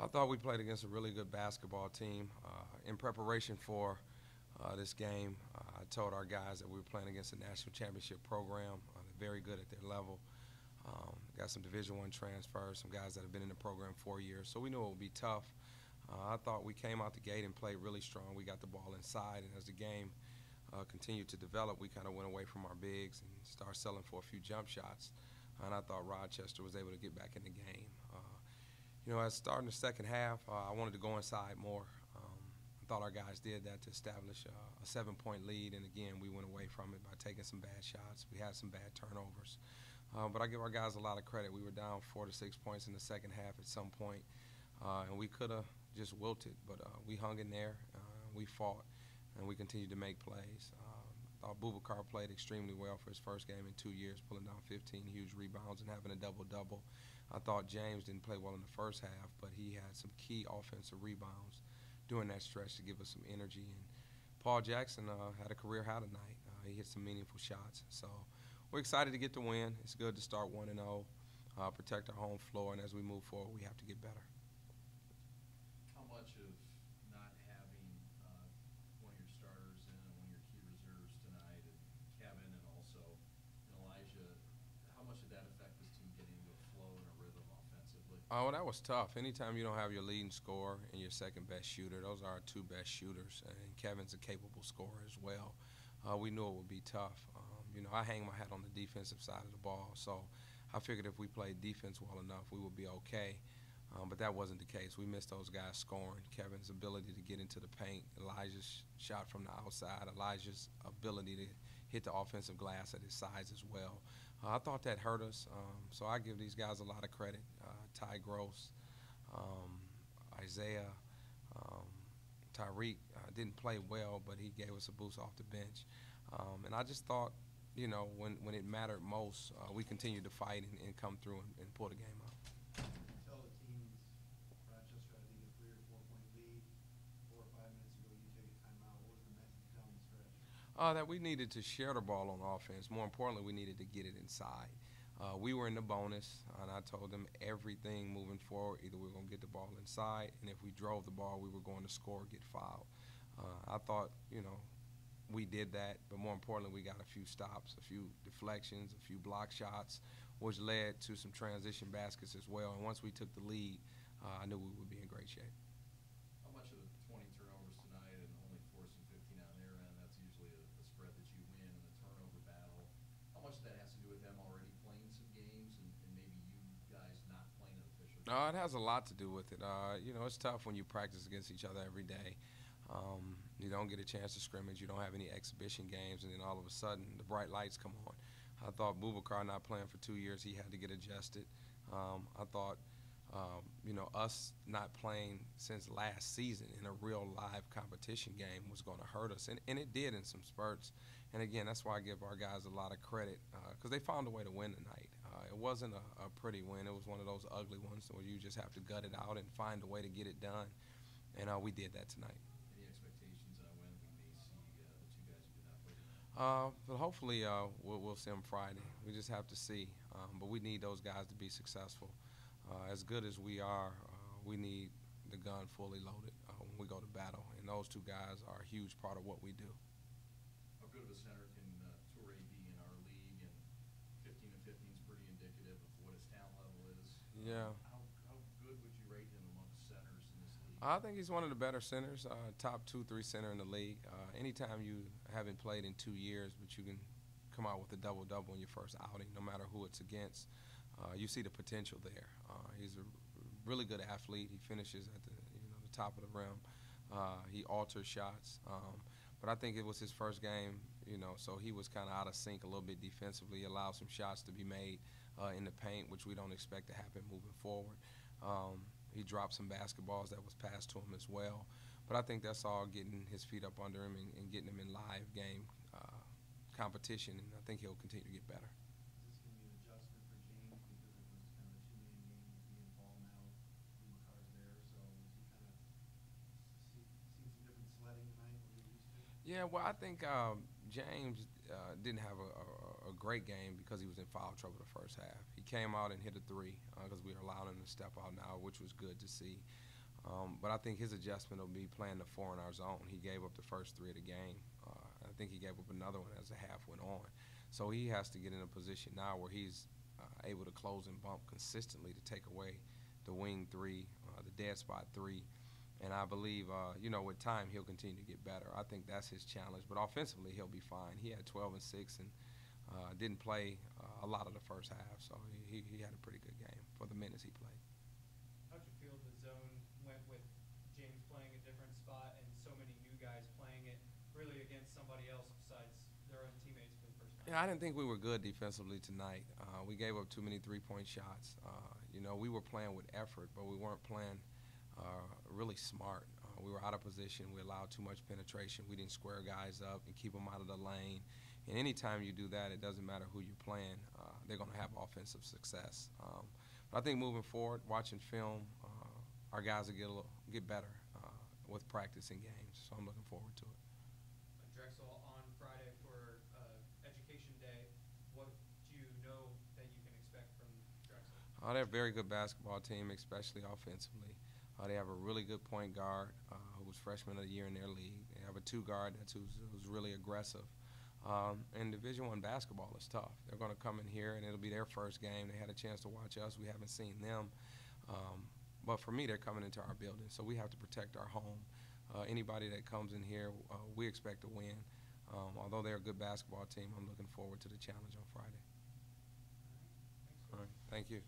I thought we played against a really good basketball team. In preparation for this game, I told our guys that we were playing against a national championship program. They're very good at their level. Got some Division I transfers, some guys that have been in the program 4 years, so we knew it would be tough. I thought we came out the gate and played really strong. We got the ball inside, and as the game continued to develop, we kind of went away from our bigs and started selling for a few jump shots. And I thought Rochester was able to get back in the game. As starting the second half, I wanted to go inside more. I thought our guys did that to establish a 7-point lead, and again, we went away from it by taking some bad shots. We had some bad turnovers. But I give our guys a lot of credit. We were down 4 to 6 points in the second half at some point, and we could have just wilted, but we hung in there, we fought, and we continued to make plays. I thought Boubacar played extremely well for his first game in 2 years, pulling down 15 huge rebounds and having a double-double. I thought James didn't play well in the first half, but he had some key offensive rebounds during that stretch to give us some energy. And Paul Jackson had a career high tonight. He hit some meaningful shots. So we're excited to get the win. It's good to start 1-0, protect our home floor, and as we move forward, we have to get better. How much of not having one of your starters in and one of your key reserves tonight, and Kevin and also Elijah, how much did that affect this team getting into a flow and a rhythm offensively? Well, that was tough. Anytime you don't have your leading scorer and your second best shooter, those are our two best shooters, and Kevin's a capable scorer as well. We knew it would be tough. I hang my hat on the defensive side of the ball, so I figured if we played defense well enough, we would be okay. But that wasn't the case. We missed those guys scoring. Kevin's ability to get into the paint, Elijah's shot from the outside, Elijah's ability to hit the offensive glass at his size as well. I thought that hurt us, so I give these guys a lot of credit. Ty Gross, Isaiah, Tyreek didn't play well, but he gave us a boost off the bench. And I just thought, when it mattered most, we continued to fight and come through and pull the game out. Tell the teams, Rochester, I think a 3 or 4 point lead, 4 or 5 minutes ago, you take a timeout. What was the message down the stretch? That we needed to share the ball on offense. More importantly, we needed to get it inside. We were in the bonus, and I told them everything moving forward, either we were going to get the ball inside, and if we drove the ball, we were going to score or get fouled. I thought, we did that, but more importantly, we got a few stops, a few deflections, a few block shots, which led to some transition baskets as well. And once we took the lead, I knew we would be in great shape. How much of the 20 turnovers tonight and only forcing 15 on their end, that's usually a spread that you win in the turnover battle. How much of that has to do with them already playing some games and maybe you guys not playing an official game? It has a lot to do with it. It's tough when you practice against each other every day. You don't get a chance to scrimmage. You don't have any exhibition games, and then all of a sudden the bright lights come on. I thought Boubacar not playing for 2 years, he had to get adjusted. I thought, us not playing since last season in a real live competition game was going to hurt us, and it did in some spurts. And again, that's why I give our guys a lot of credit because they found a way to win tonight. It wasn't a pretty win. It was one of those ugly ones where you just have to gut it out and find a way to get it done, and we did that tonight. Any expectations on when we may see the two guys who did not play tonight? But hopefully we'll see them Friday. We just have to see. But we need those guys to be successful. As good as we are, we need the gun fully loaded when we go to battle. And those two guys are a huge part of what we do. How good of a center can Toure be in our league? And 15 and 15 is pretty indicative of what his talent level is. Yeah. How good would you rate him amongst centers in this league? I think he's one of the better centers, top 2-3 center in the league. Anytime you haven't played in 2 years, but you can come out with a double-double in your first outing, no matter who it's against, you see the potential there. He's a really good athlete. He finishes at the top of the rim. He alters shots. But I think it was his first game, so he was kind of out of sync a little bit defensively. He allowed some shots to be made in the paint, which we don't expect to happen moving forward. He dropped some basketballs that was passed to him as well. But I think that's all getting his feet up under him and getting him in live game competition, and I think he'll continue to get better. Is this going to be an adjustment for James because it was kind of a two-man game with me and Paul now? Boubacar's there, so was he kind of seen some different sledding tonight than we used to? Yeah, well, I think James didn't have a great game because he was in foul trouble the first half. He came out and hit a three because we were allowing him to step out now, which was good to see. But I think his adjustment will be playing the 4 in our zone. He gave up the first 3 of the game. I think he gave up another one as the half went on. So he has to get in a position now where he's able to close and bump consistently to take away the wing 3, the dead spot 3. And I believe, with time, he'll continue to get better. I think that's his challenge. But offensively, he'll be fine. He had 12 and 6 and didn't play a lot of the first half. So he had a pretty good game for the minutes he played. How'd you feel the zone went with James playing a different spot and so many new guys playing it really against somebody else besides their own teammates for the first time? Yeah, I didn't think we were good defensively tonight. We gave up too many three-point shots. We were playing with effort, but we weren't playing really smart. We were out of position. We allowed too much penetration. We didn't square guys up and keep them out of the lane. And anytime you do that, it doesn't matter who you're playing. They're going to have offensive success. But I think moving forward, watching film, our guys will get better with practice and games. So I'm looking forward to it. Drexel on Friday for Education Day. What do you know that you can expect from Drexel? They're a very good basketball team, especially offensively. They have a really good point guard who was freshman of the year in their league. They have a 2 guard who's really aggressive. And Division I basketball is tough. They're going to come in here, and it'll be their first game. They had a chance to watch us. We haven't seen them. But for me, they're coming into our building, so we have to protect our home. Anybody that comes in here, we expect to win. Although they're a good basketball team, I'm looking forward to the challenge on Friday. Thanks. All right. Thank you.